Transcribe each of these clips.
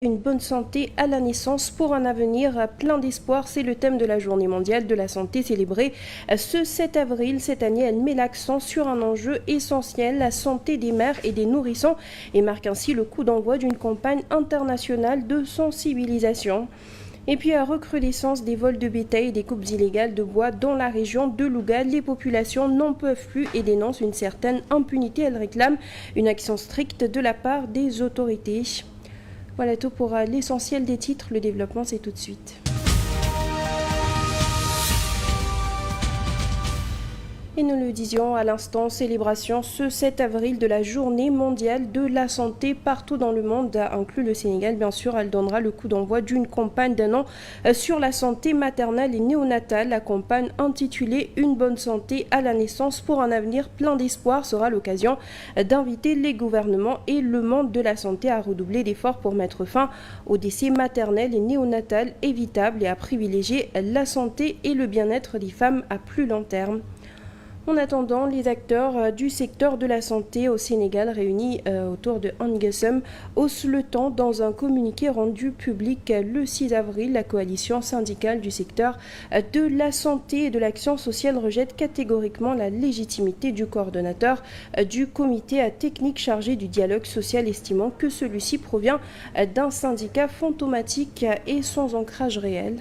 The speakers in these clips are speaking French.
Une bonne santé à la naissance pour un avenir plein d'espoir, c'est le thème de la Journée mondiale de la santé célébrée ce 7 avril. Cette année, elle met l'accent sur un enjeu essentiel, la santé des mères et des nourrissons, et marque ainsi le coup d'envoi d'une campagne internationale de sensibilisation. Et puis à recrudescence des vols de bétail et des coupes illégales de bois dans la région de Louga, les populations n'en peuvent plus et dénoncent une certaine impunité. Elles réclament une action stricte de la part des autorités. Voilà tout pour l'essentiel des titres. Le développement, c'est tout de suite. Et nous le disions à l'instant, célébration ce 7 avril de la Journée mondiale de la santé partout dans le monde, inclus le Sénégal. Bien sûr, elle donnera le coup d'envoi d'une campagne d'un an sur la santé maternelle et néonatale. La campagne intitulée « Une bonne santé à la naissance pour un avenir plein d'espoir » sera l'occasion d'inviter les gouvernements et le monde de la santé à redoubler d'efforts pour mettre fin aux décès maternels et néonatals évitables et à privilégier la santé et le bien-être des femmes à plus long terme. En attendant, les acteurs du secteur de la santé au Sénégal réunis autour de Angesum haussent le ton. Dans un communiqué rendu public le 6 avril, la coalition syndicale du secteur de la santé et de l'action sociale rejette catégoriquement la légitimité du coordonnateur du comité technique chargé du dialogue social, estimant que celui-ci provient d'un syndicat fantomatique et sans ancrage réel.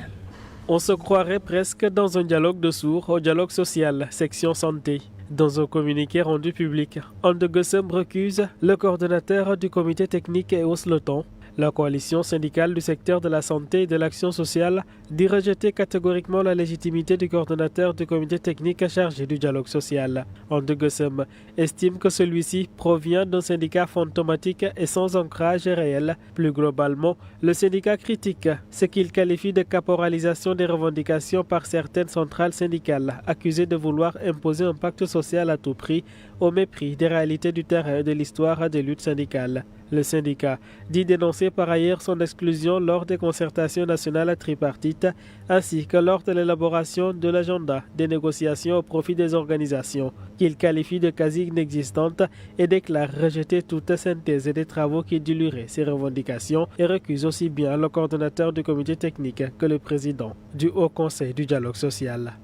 On se croirait presque dans un dialogue de sourds au dialogue social, section santé. Dans un communiqué rendu public, Angesum recuse le coordonnateur du comité technique et hausse le ton. La coalition syndicale du secteur de la santé et de l'action sociale dit rejeter catégoriquement la légitimité du coordonnateur du comité technique chargé du dialogue social. Angesum estime que celui-ci provient d'un syndicat fantomatique et sans ancrage réel. Plus globalement, le syndicat critique ce qu'il qualifie de caporalisation des revendications par certaines centrales syndicales, accusées de vouloir imposer un pacte social à tout prix, au mépris des réalités du terrain et de l'histoire des luttes syndicales. Le syndicat dit dénoncer par ailleurs son exclusion lors des concertations nationales tripartites ainsi que lors de l'élaboration de l'agenda des négociations au profit des organisations, qu'il qualifie de quasi inexistantes et déclare rejeter toute synthèse des travaux qui dilueraient ces revendications et recuse aussi bien le coordonnateur du comité technique que le président du Haut Conseil du dialogue social.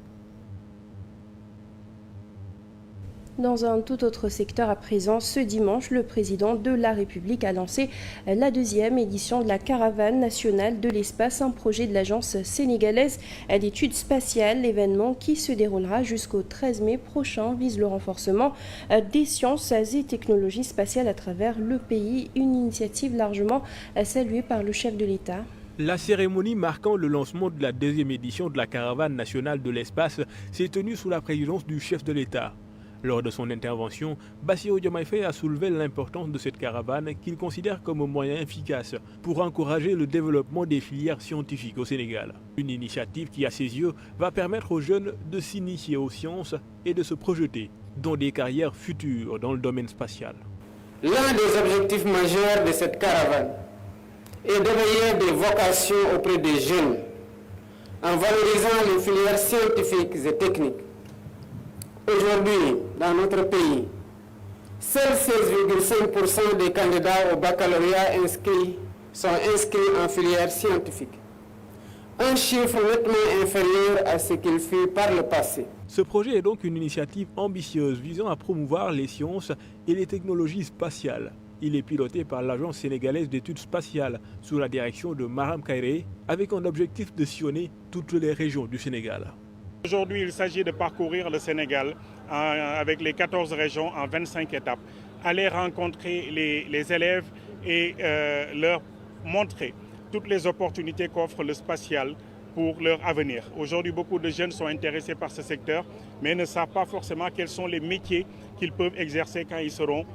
Dans un tout autre secteur à présent, ce dimanche, le président de la République a lancé la deuxième édition de la Caravane nationale de l'espace, un projet de l'agence sénégalaise d'études spatiales. L'événement qui se déroulera jusqu'au 13 mai prochain vise le renforcement des sciences et technologies spatiales à travers le pays, une initiative largement saluée par le chef de l'État. La cérémonie marquant le lancement de la deuxième édition de la Caravane nationale de l'espace s'est tenue sous la présidence du chef de l'État. Lors de son intervention, Bassirou Diomaye Faye a soulevé l'importance de cette caravane qu'il considère comme un moyen efficace pour encourager le développement des filières scientifiques au Sénégal. Une initiative qui, à ses yeux, va permettre aux jeunes de s'initier aux sciences et de se projeter dans des carrières futures dans le domaine spatial. L'un des objectifs majeurs de cette caravane est d'éveiller des vocations auprès des jeunes en valorisant les filières scientifiques et techniques. Aujourd'hui, dans notre pays, seuls 16,5% des candidats au baccalauréat sont inscrits en filière scientifique. Un chiffre nettement inférieur à ce qu'il fut par le passé. Ce projet est donc une initiative ambitieuse visant à promouvoir les sciences et les technologies spatiales. Il est piloté par l'Agence sénégalaise d'études spatiales sous la direction de Maram Kairé, avec un objectif de sillonner toutes les régions du Sénégal. Aujourd'hui, il s'agit de parcourir le Sénégal avec les 14 régions en 25 étapes, aller rencontrer les élèves et leur montrer toutes les opportunités qu'offre le spatial pour leur avenir. Aujourd'hui, beaucoup de jeunes sont intéressés par ce secteur, mais ne savent pas forcément quels sont les métiers qu'ils peuvent exercer quand ils seront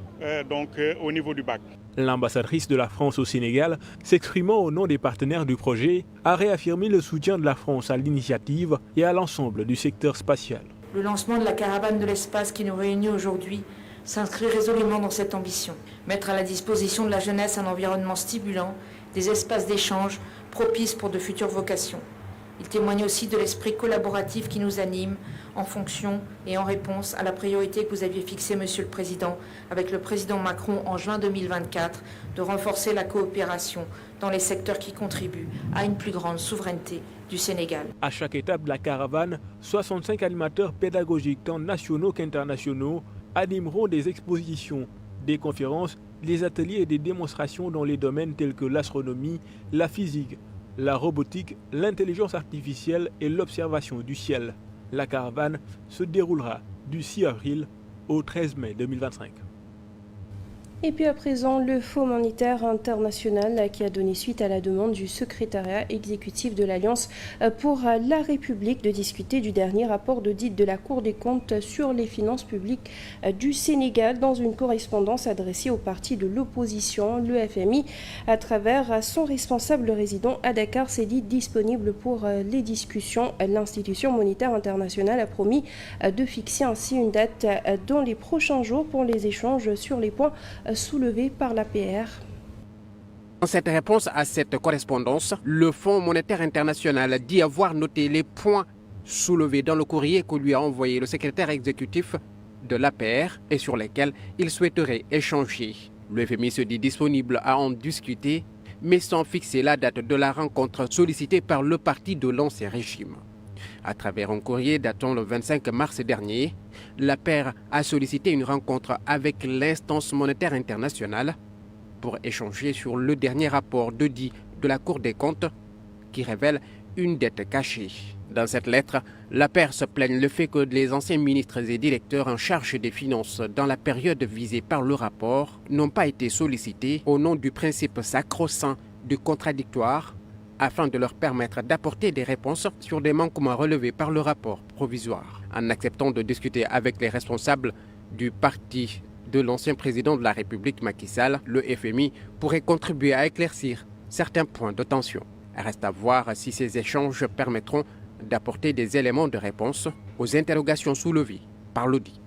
au niveau du bac. L'ambassadrice de la France au Sénégal, s'exprimant au nom des partenaires du projet, a réaffirmé le soutien de la France à l'initiative et à l'ensemble du secteur spatial. Le lancement de la caravane de l'espace qui nous réunit aujourd'hui s'inscrit résolument dans cette ambition. Mettre à la disposition de la jeunesse un environnement stimulant, des espaces d'échange propices pour de futures vocations. Il témoigne aussi de l'esprit collaboratif qui nous anime en fonction et en réponse à la priorité que vous aviez fixée, Monsieur le Président, avec le Président Macron en juin 2024, de renforcer la coopération dans les secteurs qui contribuent à une plus grande souveraineté du Sénégal. À chaque étape de la caravane, 65 animateurs pédagogiques tant nationaux qu'internationaux animeront des expositions, des conférences, des ateliers et des démonstrations dans les domaines tels que l'astronomie, la physique, la robotique, l'intelligence artificielle et l'observation du ciel. La caravane se déroulera du 6 avril au 13 mai 2025. Et puis à présent, le Fonds monétaire international qui a donné suite à la demande du secrétariat exécutif de l'Alliance pour la République de discuter du dernier rapport d'audit de la Cour des comptes sur les finances publiques du Sénégal dans une correspondance adressée au parti de l'opposition, le FMI, à travers son responsable résident à Dakar, s'est dit disponible pour les discussions. L'institution monétaire internationale a promis de fixer ainsi une date dans les prochains jours pour les échanges sur les points soulevés par l'APR. Dans cette réponse à cette correspondance, le Fonds monétaire international dit avoir noté les points soulevés dans le courrier que lui a envoyé le secrétaire exécutif de l'APR et sur lesquels il souhaiterait échanger. Le FMI se dit disponible à en discuter, mais sans fixer la date de la rencontre sollicitée par le parti de l'ancien régime. À travers un courrier datant le 25 mars dernier, l'APR a sollicité une rencontre avec l'instance monétaire internationale pour échanger sur le dernier rapport d'audit de la Cour des comptes qui révèle une dette cachée. Dans cette lettre, l'APR se plaigne le fait que les anciens ministres et directeurs en charge des finances dans la période visée par le rapport n'ont pas été sollicités au nom du principe sacro-saint du contradictoire afin de leur permettre d'apporter des réponses sur des manquements relevés par le rapport provisoire. En acceptant de discuter avec les responsables du parti de l'ancien président de la République Macky Sall, le FMI pourrait contribuer à éclaircir certains points de tension. Reste à voir si ces échanges permettront d'apporter des éléments de réponse aux interrogations soulevées par l'audit.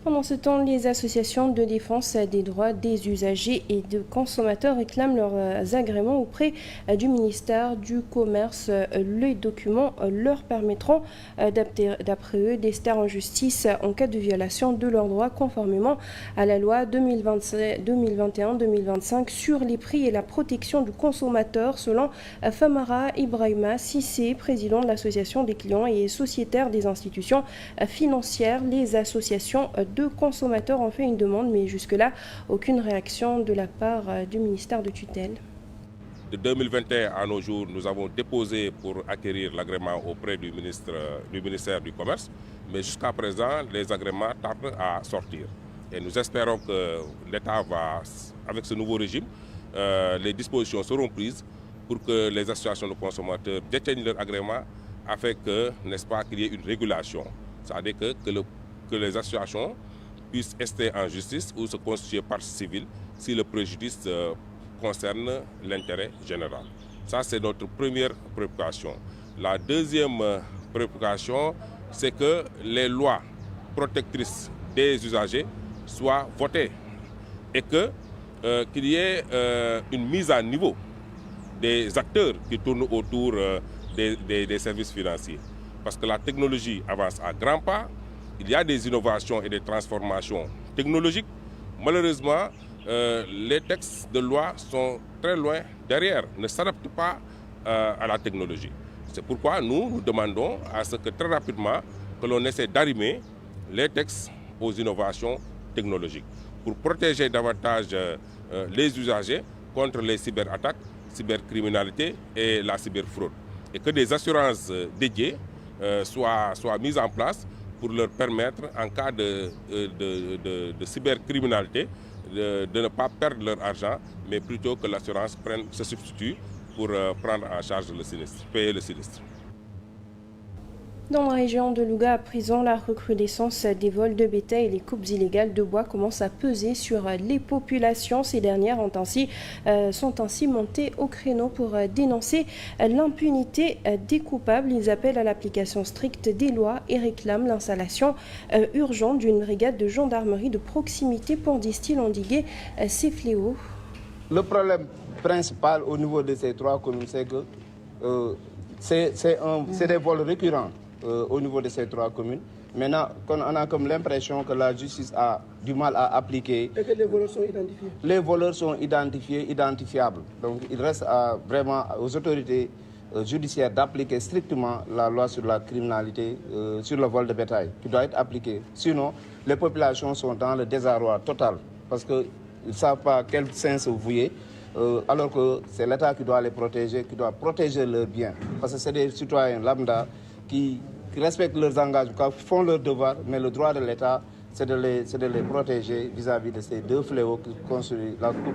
Pendant ce temps, les associations de défense des droits des usagers et de consommateurs réclament leurs agréments auprès du ministère du Commerce. Les documents leur permettront, d'après eux, d'ester en justice en cas de violation de leurs droits conformément à la loi 2021-2025 sur les prix et la protection du consommateur, selon Famara Ibrahima Sissé, président de l'association des clients et sociétaires des institutions financières. Les associations de consommateurs ont fait une demande, mais jusque-là, aucune réaction de la part du ministère de tutelle. De 2021 à nos jours, nous avons déposé pour acquérir l'agrément auprès du ministère du Commerce, mais jusqu'à présent, les agréments tardent à sortir. Et nous espérons que l'État va, avec ce nouveau régime, les dispositions seront prises pour que les associations de consommateurs détiennent leur agrément afin que, n'est-ce pas, qu'il y ait une régulation. C'est-à-dire que les associations puissent rester en justice ou se constituer partie civile si le préjudice concerne l'intérêt général. Ça, c'est notre première préoccupation. La deuxième préoccupation, c'est que les lois protectrices des usagers soient votées et qu'il y ait une mise à niveau des acteurs qui tournent autour des services financiers. Parce que la technologie avance à grands pas. Il y a des innovations et des transformations technologiques. Malheureusement, les textes de loi sont très loin derrière, ne s'adaptent pas à la technologie. C'est pourquoi nous demandons à ce que très rapidement, que l'on essaie d'arrimer les textes aux innovations technologiques pour protéger davantage les usagers contre les cyberattaques, cybercriminalité et la cyberfraude. Et que des assurances dédiées soient mises en place pour leur permettre, en cas de cybercriminalité, de ne pas perdre leur argent, mais plutôt que l'assurance se substitue pour prendre en charge le sinistre, payer le sinistre. Dans la région de Louga, à présent, la recrudescence des vols de bétail et les coupes illégales de bois commencent à peser sur les populations. Ces dernières sont ainsi montées au créneau pour dénoncer l'impunité des coupables. Ils appellent à l'application stricte des lois et réclament l'installation urgente d'une brigade de gendarmerie de proximité pour, disent-ils, endiguer ces fléaux. Le problème principal au niveau de ces trois communes, c'est que c'est des vols récurrents au niveau de ces 3 communes. Maintenant, on a comme l'impression que la justice a du mal à appliquer. Et que les voleurs sont identifiés? Les voleurs sont identifiés, identifiables. Donc il reste vraiment aux autorités judiciaires d'appliquer strictement la loi sur la criminalité, sur le vol de bétail, qui doit être appliquée. Sinon, les populations sont dans le désarroi total, parce qu'ils ne savent pas quel sens se vouer, alors que c'est l'État qui doit les protéger, qui doit protéger leurs biens. Parce que c'est des citoyens lambda qui respectent leurs engagements, qui font leur devoir, mais le droit de l'État, c'est de les protéger vis-à-vis de ces 2 fléaux qui constituent la coupe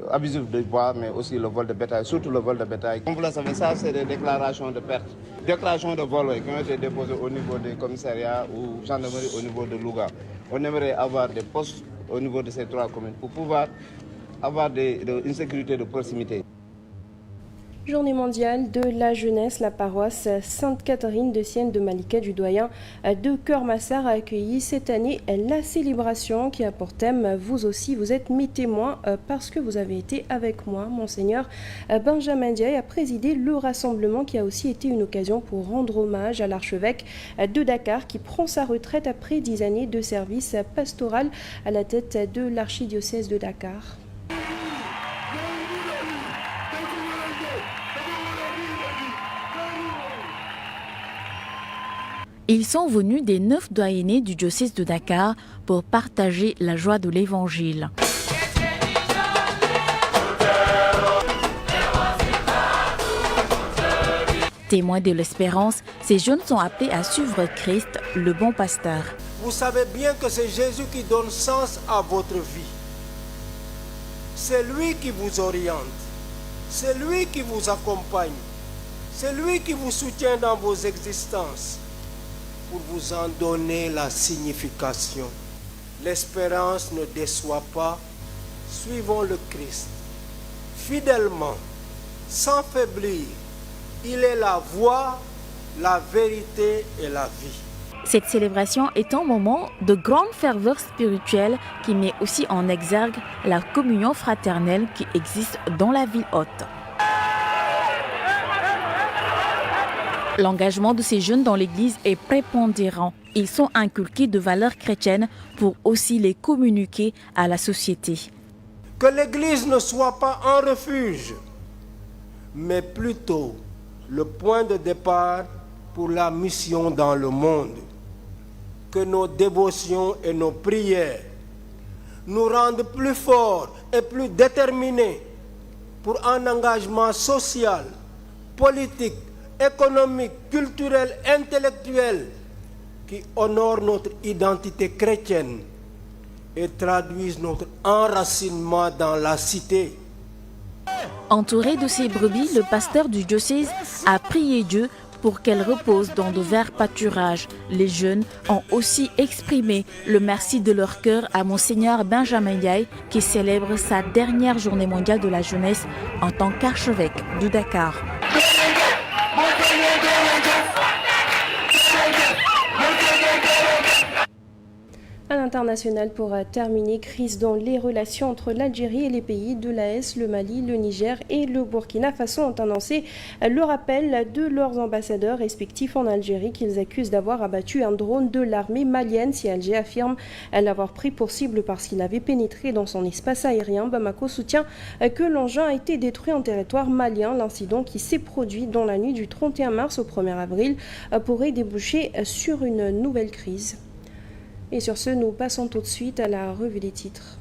abusive de bois, mais aussi le vol de bétail, surtout le vol de bétail. Comme vous le savez, ça, c'est des déclarations de perte. Déclarations de vol qui ont été déposées au niveau des commissariats ou gendarmerie au niveau de Louga. On aimerait avoir des postes au niveau de ces 3 communes pour pouvoir avoir une sécurité de proximité. Journée mondiale de la jeunesse, la paroisse Sainte-Catherine de Sienne de Malika du Doyen de Cœur-Massar a accueilli cette année la célébration qui a pour thème « Vous aussi, vous êtes mes témoins parce que vous avez été avec moi ». Monseigneur Benjamin Ndiaye a présidé le rassemblement qui a aussi été une occasion pour rendre hommage à l'archevêque de Dakar qui prend sa retraite après 10 années de service pastoral à la tête de l'archidiocèse de Dakar. Ils sont venus des 9 doyennés du diocèse de Dakar pour partager la joie de l'Évangile. Témoins de l'espérance, ces jeunes sont appelés à suivre Christ, le bon pasteur. Vous savez bien que c'est Jésus qui donne sens à votre vie. C'est lui qui vous oriente. C'est lui qui vous accompagne. C'est lui qui vous soutient dans vos existences, pour vous en donner la signification. L'espérance ne déçoit pas. Suivons le Christ. Fidèlement, sans faiblir, il est la voie, la vérité et la vie. Cette célébration est un moment de grande ferveur spirituelle qui met aussi en exergue la communion fraternelle qui existe dans la ville haute. L'engagement de ces jeunes dans l'Église est prépondérant. Ils sont inculqués de valeurs chrétiennes pour aussi les communiquer à la société. Que l'Église ne soit pas un refuge, mais plutôt le point de départ pour la mission dans le monde. Que nos dévotions et nos prières nous rendent plus forts et plus déterminés pour un engagement social, politique, économique, culturel, intellectuel qui honore notre identité chrétienne et traduise notre enracinement dans la cité. Entouré de ses brebis, le pasteur du diocèse a prié Dieu pour qu'elles reposent dans de verts pâturages. Les jeunes ont aussi exprimé le merci de leur cœur à Monseigneur Benjamin Ndiaye qui célèbre sa dernière journée mondiale de la jeunesse en tant qu'archevêque de Dakar. À l'international, pour terminer, crise dans les relations entre l'Algérie et les pays de l'AES, le Mali, le Niger et le Burkina Faso ont annoncé le rappel de leurs ambassadeurs respectifs en Algérie qu'ils accusent d'avoir abattu un drone de l'armée malienne si Alger affirme l'avoir pris pour cible parce qu'il avait pénétré dans son espace aérien. Bamako soutient que l'engin a été détruit en territoire malien. L'incident qui s'est produit dans la nuit du 31 mars au 1er avril pourrait déboucher sur une nouvelle crise. Et sur ce, nous passons tout de suite à la revue des titres.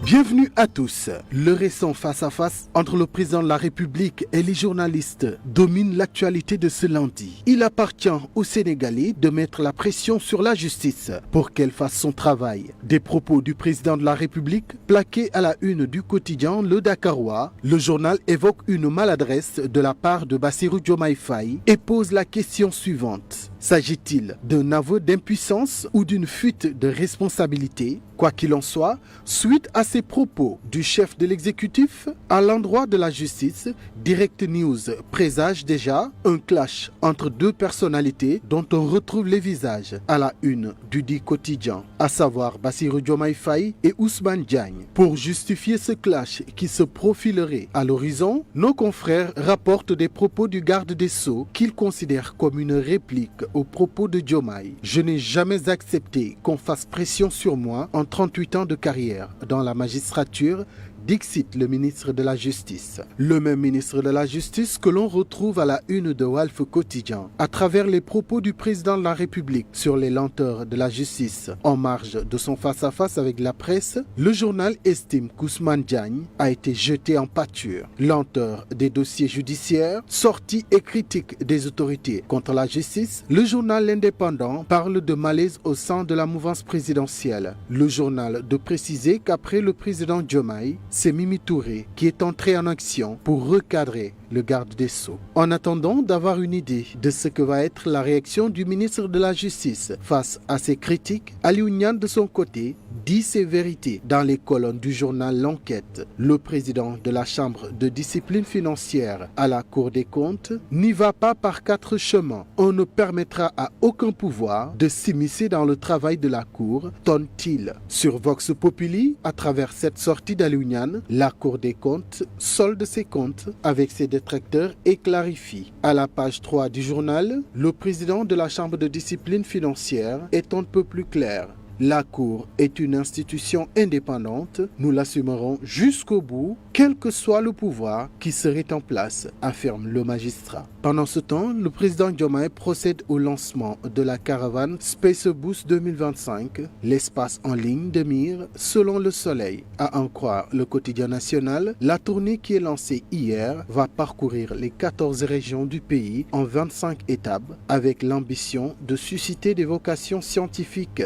Bienvenue à tous. Le récent face-à-face entre le président de la République et les journalistes domine l'actualité de ce lundi. Il appartient aux Sénégalais de mettre la pression sur la justice pour qu'elle fasse son travail. Des propos du président de la République plaqués à la une du quotidien Le Dakarois, le journal évoque une maladresse de la part de Bassirou Diomaye Faye et pose la question suivante. S'agit-il d'un aveu d'impuissance ou d'une fuite de responsabilité ? Quoi qu'il en soit, suite à ces propos du chef de l'exécutif à l'endroit de la justice, Direct News présage déjà un clash entre deux personnalités dont on retrouve les visages à la une du dit quotidien, à savoir Bassirou Diomaye Faye et Ousmane Diagne. Pour justifier ce clash qui se profilerait à l'horizon, nos confrères rapportent des propos du garde des Sceaux qu'ils considèrent comme une réplique aux propos de Diomaye. Je n'ai jamais accepté qu'on fasse pression sur moi en 38 ans de carrière dans la magistrature, dixit le ministre de la Justice. Le même ministre de la Justice que l'on retrouve à la une de Walf Quotidien, à travers les propos du président de la République sur les lenteurs de la justice. En marge de son face-à-face avec la presse, le journal estime qu'Ousmane Diagne a été jeté en pâture. Lenteur des dossiers judiciaires, sortie et critique des autorités contre la justice, le journal L'Indépendant parle de malaise au sein de la mouvance présidentielle. Le journal de préciser qu'après le président Diomaye, c'est Mimi Touré qui est entré en action pour recadrer le garde des Sceaux. En attendant d'avoir une idée de ce que va être la réaction du ministre de la Justice face à ces critiques, Aliou Niane de son côté dit ses vérités dans les colonnes du journal L'Enquête. Le président de la Chambre de discipline financière à la Cour des comptes n'y va pas par quatre chemins. On ne permettra à aucun pouvoir de s'immiscer dans le travail de la Cour, tonne-t-il. Sur Vox Populi, à travers cette sortie d'Aliou Niane, la Cour des comptes solde ses comptes avec ses détracteurs et clarifie. À la page 3 du journal, le président de la Chambre de discipline financière est un peu plus clair. La Cour est une institution indépendante, nous l'assumerons jusqu'au bout, quel que soit le pouvoir qui serait en place, affirme le magistrat. Pendant ce temps, le président Diomaye procède au lancement de la caravane Space Boost 2025, l'espace en ligne de mire selon le soleil. À en croire le quotidien national, la tournée qui est lancée hier va parcourir les 14 régions du pays en 25 étapes avec l'ambition de susciter des vocations scientifiques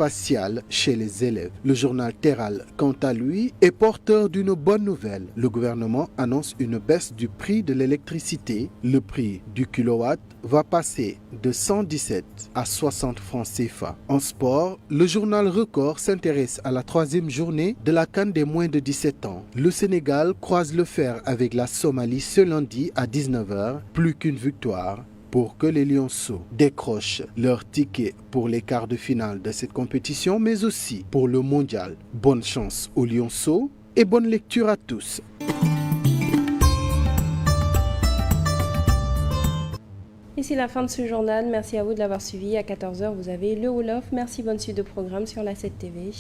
spatiales chez les élèves. Le journal Terral, quant à lui, est porteur d'une bonne nouvelle. Le gouvernement annonce une baisse du prix de l'électricité. Le prix du kilowatt va passer de 117 à 60 francs CFA. En sport, le journal Record s'intéresse à la 3e journée de la CAN des moins de 17 ans. Le Sénégal croise le fer avec la Somalie ce lundi à 19h, plus qu'une victoire pour que les Lionceaux décrochent leur ticket pour les quarts de finale de cette compétition, mais aussi pour le mondial. Bonne chance aux Lionceaux et bonne lecture à tous. Et c'est la fin de ce journal. Merci à vous de l'avoir suivi. À 14h, vous avez le Wolof. Merci, bonne suite de programme sur la 7 TV.